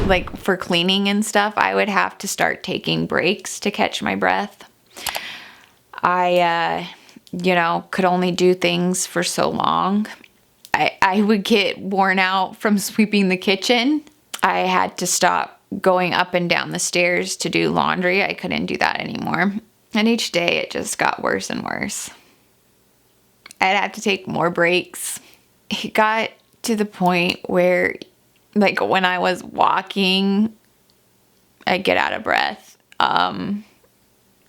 like for cleaning and stuff, I would have to start taking breaks to catch my breath. I, could only do things for so long. I would get worn out from sweeping the kitchen. I had to stop going up and down the stairs to do laundry. I couldn't do that anymore. And each day it just got worse and worse. I'd have to take more breaks. It got to the point where, like, when I was walking, I'd get out of breath.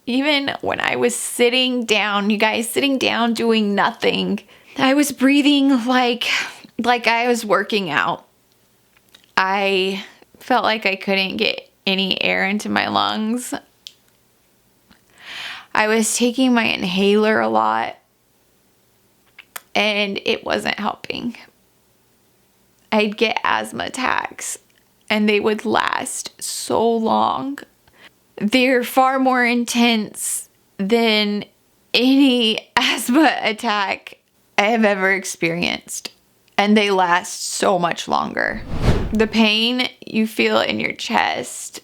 Even when I was sitting down, you guys, sitting down doing nothing, I was breathing like I was working out. I felt like I couldn't get any air into my lungs. I was taking my inhaler a lot, and it wasn't helping. I'd get asthma attacks, and they would last so long. They're far more intense than any asthma attack I have ever experienced, and they last so much longer. The pain you feel in your chest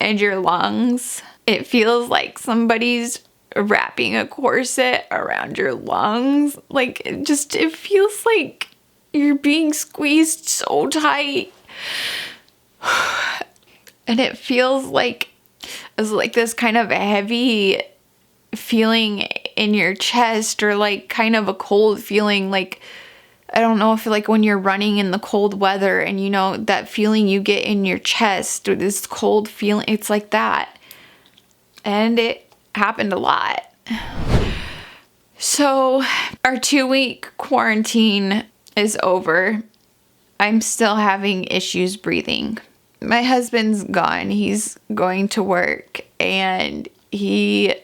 and your lungs, it feels like somebody's wrapping a corset around your lungs. Like, it feels like you're being squeezed so tight. And it feels like it's like this kind of heavy feeling in your chest, or like kind of a cold feeling. Like, I don't know if like when you're running in the cold weather and that feeling you get in your chest, or this cold feeling, it's like that. And it happened a lot. So our 2-week quarantine is over. I'm still having issues breathing. My husband's gone. He's going to work, and he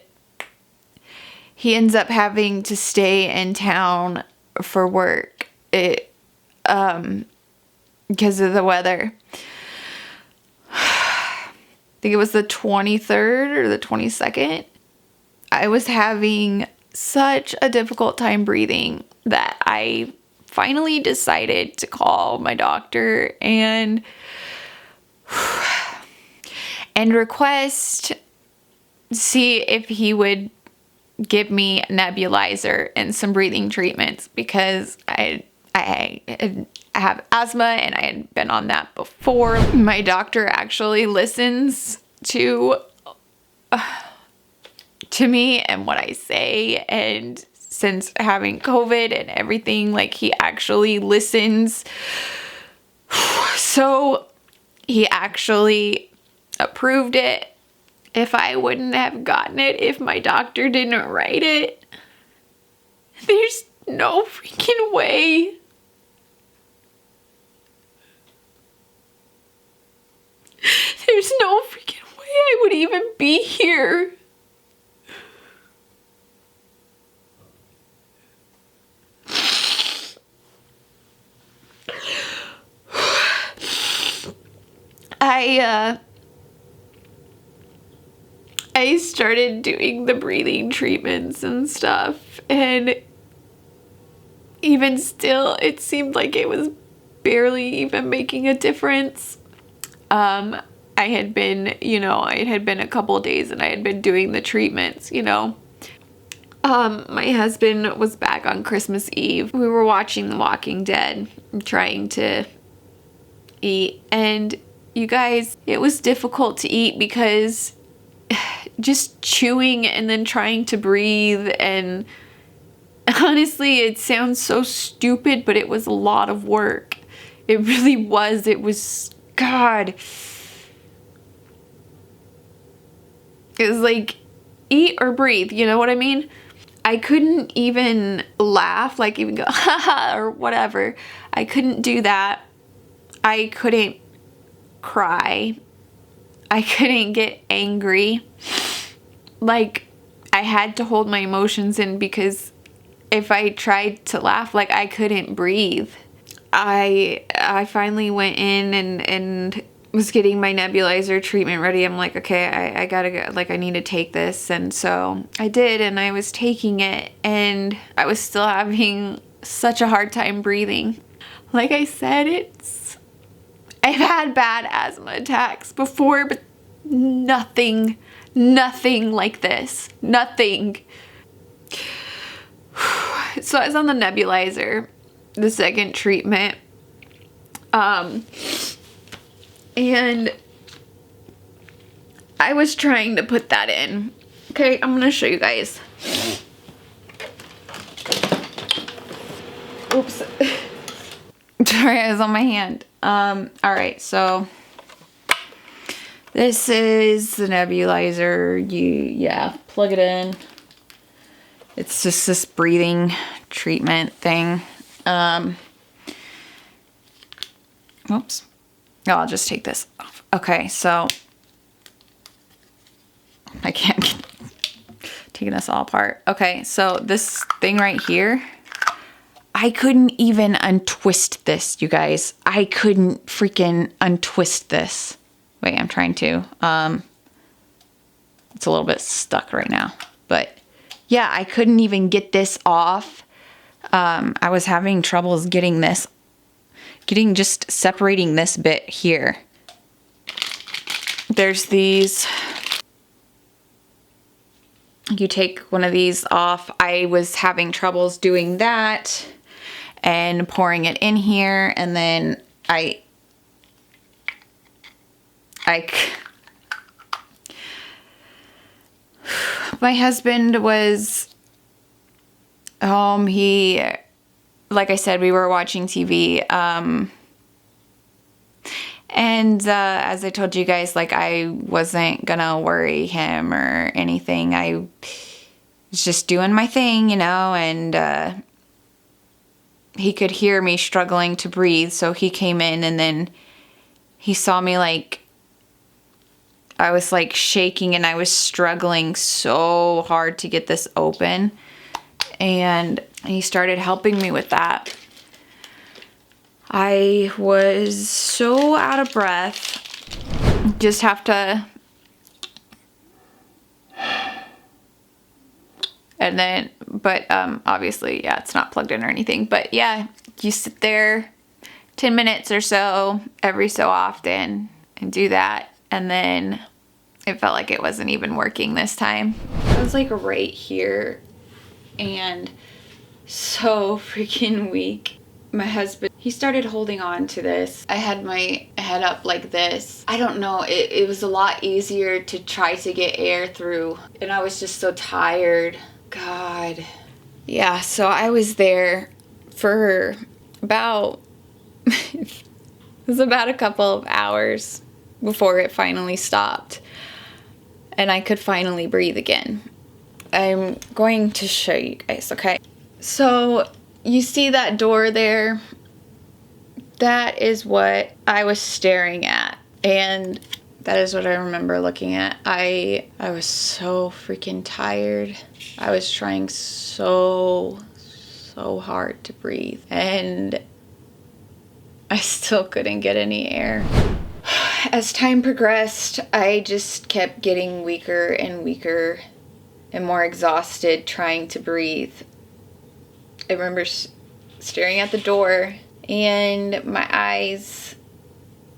ends up having to stay in town for work. Because of the weather. I think it was the 23rd or the 22nd. I was having such a difficult time breathing that I finally decided to call my doctor and request, see if he would give me a nebulizer and some breathing treatments, because I have asthma and I had been on that before. My doctor actually listens to me and what I say, and since having COVID and everything, like, he actually listens. So he actually approved it. If I wouldn't have gotten it, if my doctor didn't write it, there's no freaking way. There's no freaking way I would even be here. I started doing the breathing treatments and stuff, and even still, it seemed like it was barely even making a difference. It had been a couple days and I had been doing the treatments, My husband was back on Christmas Eve. We were watching The Walking Dead, trying to eat, and you guys, it was difficult to eat because just chewing and then trying to breathe, and honestly, it sounds so stupid, but it was a lot of work. It really was. It was, God. It was like, eat or breathe, you know what I mean? I couldn't even laugh, like even go, haha, or whatever. I couldn't do that. I couldn't cry. I couldn't get angry. Like, I had to hold my emotions in, because if I tried to laugh, like, I couldn't breathe. I finally went in and was getting my nebulizer treatment ready. I'm like, okay, I gotta go, like, I need to take this. And so I did, and I was taking it, and I was still having such a hard time breathing. Like I said, I've had bad asthma attacks before, but nothing like this. Nothing. So I was on the nebulizer, the second treatment. And I was trying to put that in. Okay, I'm gonna show you guys. Oops. Sorry, I was on my hand. Alright, so this is the nebulizer. Yeah, plug it in. It's just this breathing treatment thing. Oops. Oh, I'll just take this off. Okay, so I can't get taking this all apart. Okay, so this thing right here, I couldn't even untwist this, you guys. I couldn't freaking untwist this. Wait, I'm trying to. It's a little bit stuck right now. But yeah, I couldn't even get this off. I was having troubles getting just separating this bit here. There's these. You take one of these off. I was having troubles doing that and pouring it in here, and then my husband was home. He, like I said, we were watching TV. And as I told you guys, like, I wasn't gonna worry him or anything. I was just doing my thing, you know, and he could hear me struggling to breathe, so he came in, and then he saw me, like, I was like shaking and I was struggling so hard to get this open, and he started helping me with that. I was so out of breath. Just have to, and then, but obviously, yeah, it's not plugged in or anything, but yeah, you sit there 10 minutes or so every so often and do that, and then it felt like it wasn't even working this time. I was like right here and so freaking weak. My husband, he started holding on to this. I had my head up like this. I don't know, it was a lot easier to try to get air through, and I was just so tired. God. Yeah, so I was there for about, it was about a couple of hours before it finally stopped, and I could finally breathe again. I'm going to show you guys, okay? So, you see that door there? That is what I was staring at, and that is what I remember looking at. I was so freaking tired. I was trying so hard to breathe, and I still couldn't get any air. As time progressed, I just kept getting weaker and weaker and more exhausted trying to breathe. I remember staring at the door and my eyes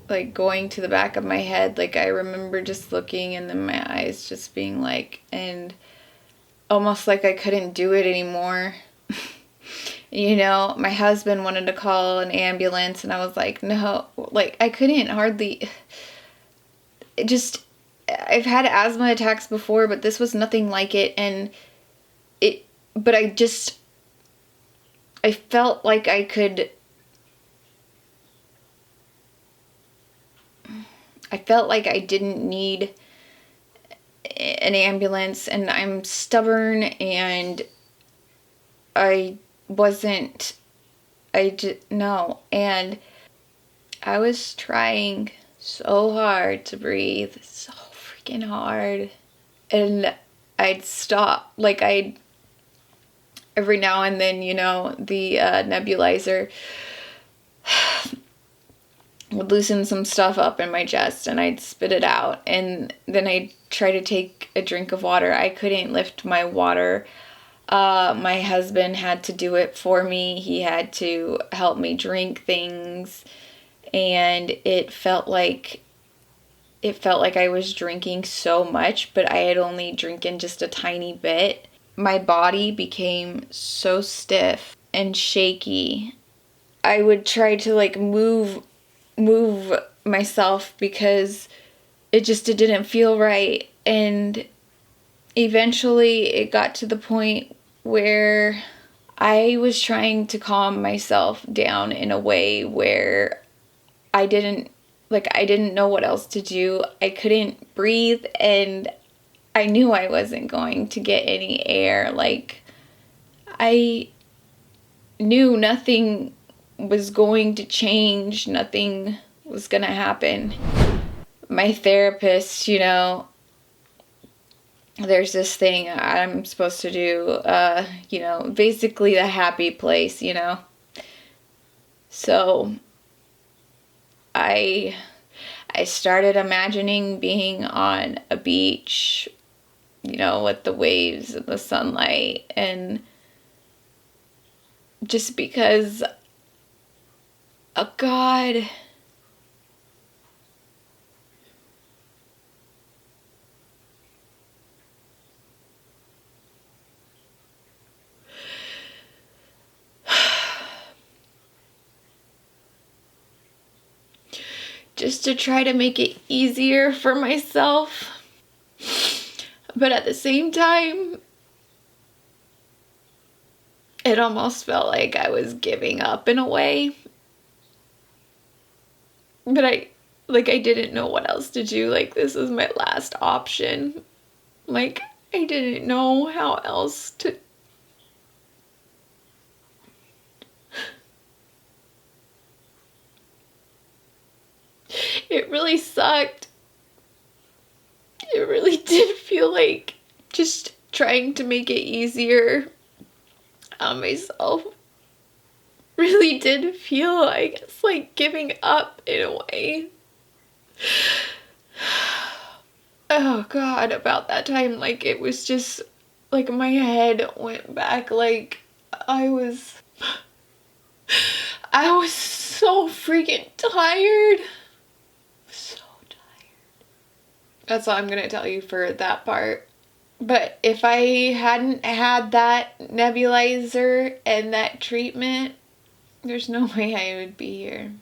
like going to the back of my head. Like, I remember just looking and then my eyes just being like, and almost like I couldn't do it anymore. You know, my husband wanted to call an ambulance and I was like, no, like I couldn't hardly. I've had asthma attacks before, but this was nothing like it, and but I felt like I felt like I didn't need an ambulance, and I'm stubborn, and no, and I was trying so hard to breathe, so freaking hard, and I'd stop, like every now and then, you know, the nebulizer would loosen some stuff up in my chest and I'd spit it out, and then I'd try to take a drink of water. I couldn't lift my water. My husband had to do it for me. He had to help me drink things, and it felt like I was drinking so much, but I had only drinking just a tiny bit. My body became so stiff and shaky. I would try to like move myself because it didn't feel right. And eventually it got to the point where I was trying to calm myself down in a way where I didn't know what else to do. I couldn't breathe, and I knew I wasn't going to get any air. Like, I knew nothing was going to change, nothing was going to happen. My therapist, there's this thing I'm supposed to do, basically the happy place, So I started imagining being on a beach, with the waves and the sunlight, and just because, oh God, just to try to make it easier for myself. But at the same time, it almost felt like I was giving up in a way. But I didn't know what else to do. Like, this was my last option. Like, I didn't know how else to. It really sucked. It really did feel like just trying to make it easier on myself really did feel, I guess, like giving up in a way. Oh God, about that time, like, it was just like my head went back. Like, I was so freaking tired. So tired. That's all I'm gonna tell you for that part. But if I hadn't had that nebulizer and that treatment, there's no way I would be here.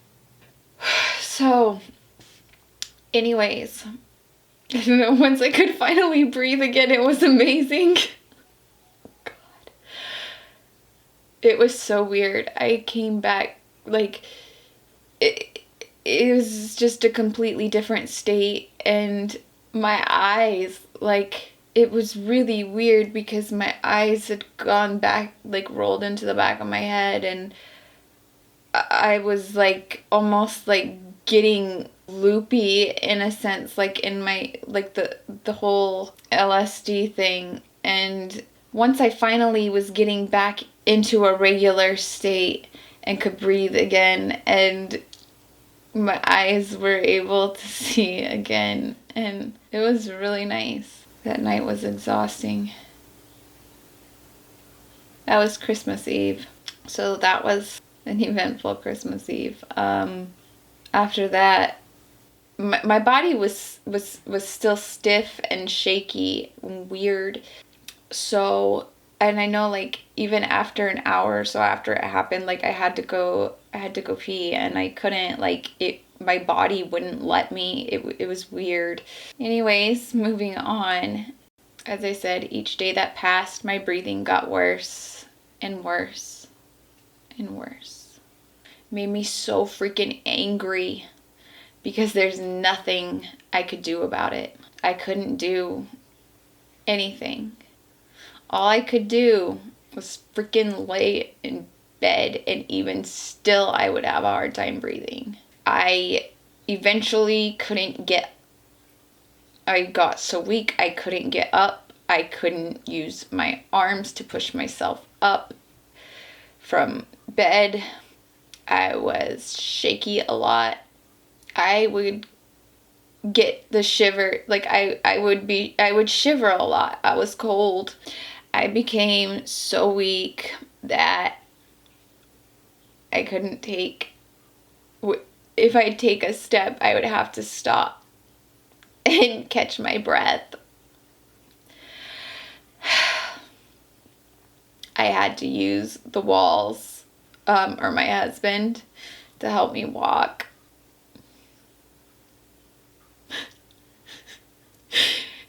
So, anyways, once I could finally breathe again, it was amazing. God. It was so weird. I came back, like, it was just a completely different state, and my eyes, like, it was really weird because my eyes had gone back, like, rolled into the back of my head, and I was, like, almost, like, getting loopy in a sense, like, in my, like, the whole LSD thing. And once I finally was getting back into a regular state and could breathe again, and my eyes were able to see again, and it was really nice. That night was exhausting. That was Christmas Eve. So that was an eventful Christmas Eve. After that, my body was still stiff and shaky and weird. So, and I know, like, even after an hour or so after it happened, like, I had to go pee, and I couldn't, like, my body wouldn't let me. It was weird. Anyways, moving on. As I said, each day that passed, my breathing got worse and worse and worse. Made me so freaking angry because there's nothing I could do about it. I couldn't do anything. All I could do was freaking lay in bed, and even still I would have a hard time breathing. I eventually I got so weak I couldn't get up. I couldn't use my arms to push myself up from bed. I was shaky a lot. I would get the shiver, like I would shiver a lot. I was cold. I became so weak that I couldn't take if I take a step, I would have to stop and catch my breath. I had to use the walls, or my husband, to help me walk.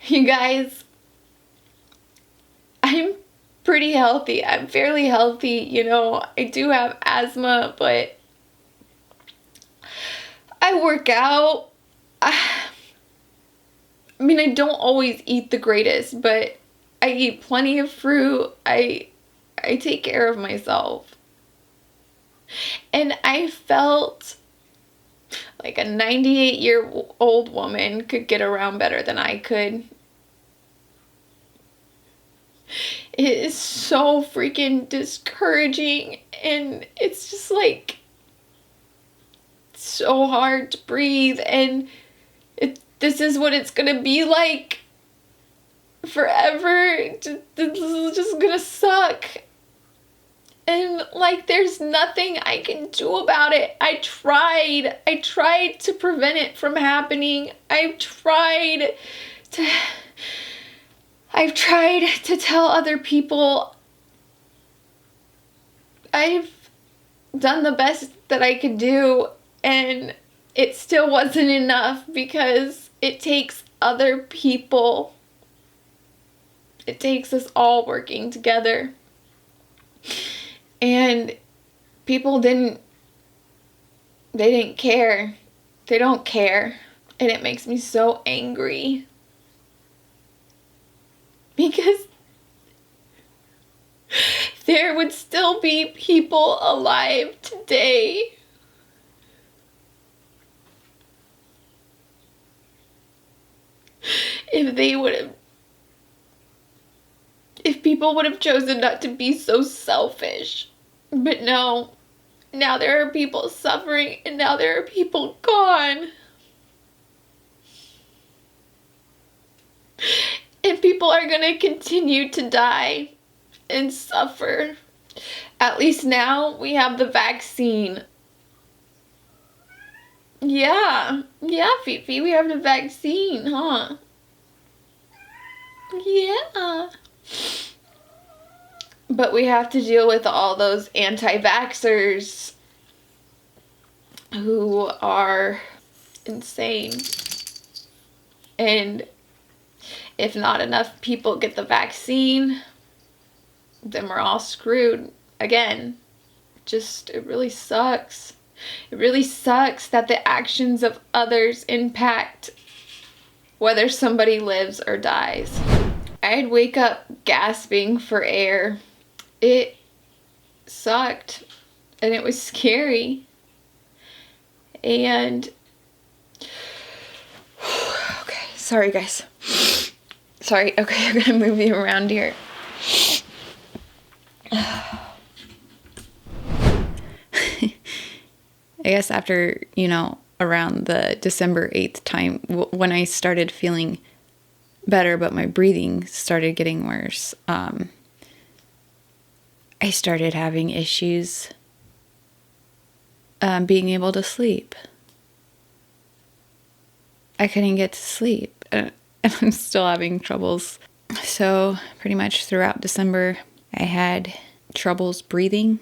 You guys, I'm pretty healthy. I'm fairly healthy, you know. I do have asthma, but I work out. I mean, I don't always eat the greatest, but I eat plenty of fruit. I take care of myself. And I felt like a 98-year-old woman could get around better than I could. It is so freaking discouraging, and it's just like so hard to breathe, and this is what it's gonna be like forever. This is just gonna suck. And like, there's nothing I can do about it. I tried to prevent it from happening. I've tried to tell other people. I've done the best that I could do, and it still wasn't enough, because it takes other people. It takes us all working together. And people didn't care. They don't care. And it makes me so angry. Because there would still be people alive today if people would have chosen not to be so selfish. But no, now there are people suffering, and now there are people gone. And people are going to continue to die and suffer. At least now we have the vaccine. Yeah, Fifi, we have the vaccine, huh? Yeah. But we have to deal with all those anti-vaxxers who are insane. And if not enough people get the vaccine, then we're all screwed again. It really sucks. It really sucks that the actions of others impact whether somebody lives or dies. I'd wake up gasping for air. It sucked, and it was scary. And okay, sorry guys. Sorry, okay, I'm gonna move you around here. I guess after, around the December 8th time, when I started feeling better, but my breathing started getting worse, I started having issues being able to sleep. I couldn't get to sleep, and I'm still having troubles. So pretty much throughout December, I had troubles breathing,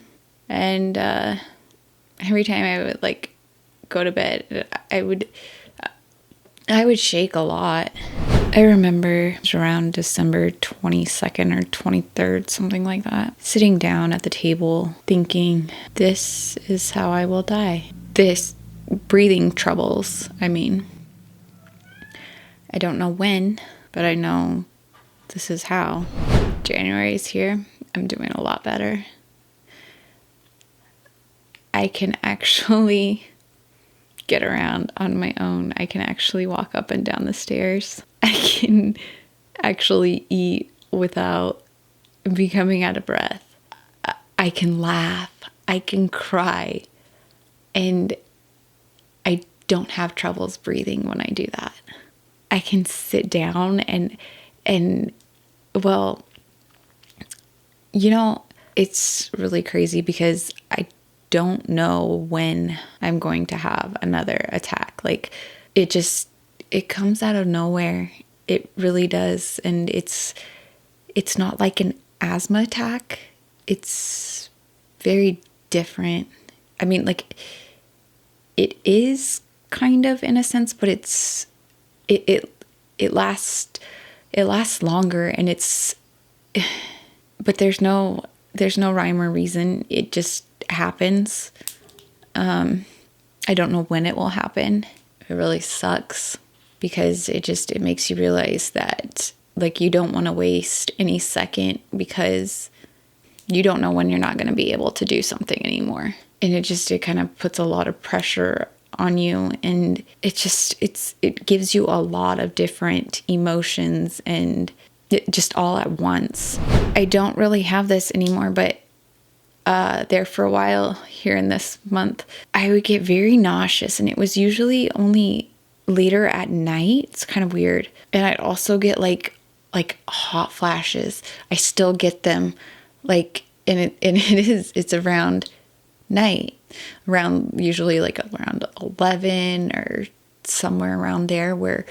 and every time I would go to bed, I would shake a lot. I remember it was around December 22nd or 23rd, something like that, sitting down at the table thinking, this is how I will die. This breathing troubles, I don't know when, but I know this is how. January is here. I'm doing a lot better. I can actually get around on my own. I can actually walk up and down the stairs. I can actually eat without becoming out of breath. I can laugh. I can cry. And I don't have troubles breathing when I do that. I can sit down and well, it's really crazy because I don't know when I'm going to have another attack. Like it comes out of nowhere. It really does. And it's not like an asthma attack. It's very different. I mean, like, it is kind of in a sense, but it lasts longer, and but there's no rhyme or reason. It just happens. I don't know when it will happen. It really sucks because it makes you realize that, like, you don't want to waste any second because you don't know when you're not going to be able to do something anymore. And it kind of puts a lot of pressure on you, and it gives you a lot of different emotions, and it just all at once. I don't really have this anymore, but there for a while here in this month, I would get very nauseous, and it was usually only later at night. It's kind of weird. And I'd also get like hot flashes. I still get them, like, and it's around night, usually like around 11 or somewhere around there, where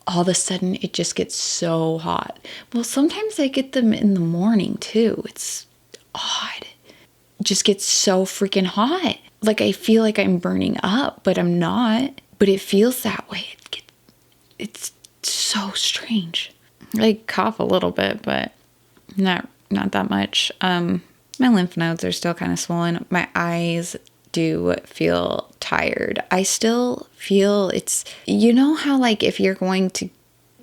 all of a sudden it just gets so hot. Well, sometimes I get them in the morning too. It's odd. It just gets so freaking hot. Like, I feel like I'm burning up, but I'm not. But it feels that way. It's so strange. I cough a little bit, but not that much. My lymph nodes are still kind of swollen. My eyes do feel tired. I still feel you know how, like, if you're going to,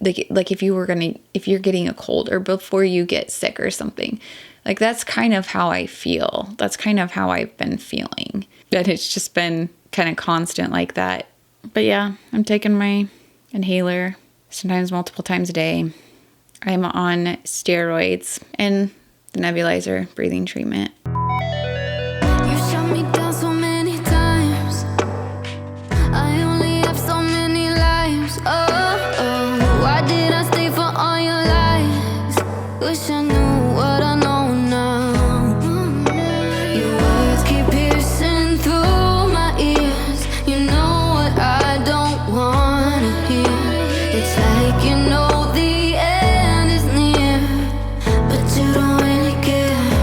like if you're getting a cold or before you get sick or something, like, that's kind of how I feel. That's kind of how I've been feeling. That it's just been kind of constant like that. But yeah, I'm taking my inhaler sometimes multiple times a day. I'm on steroids and the nebulizer breathing treatment. You shut me down so many times. I only have so many lives. Oh, why did I stay for all your lies? Wish I knew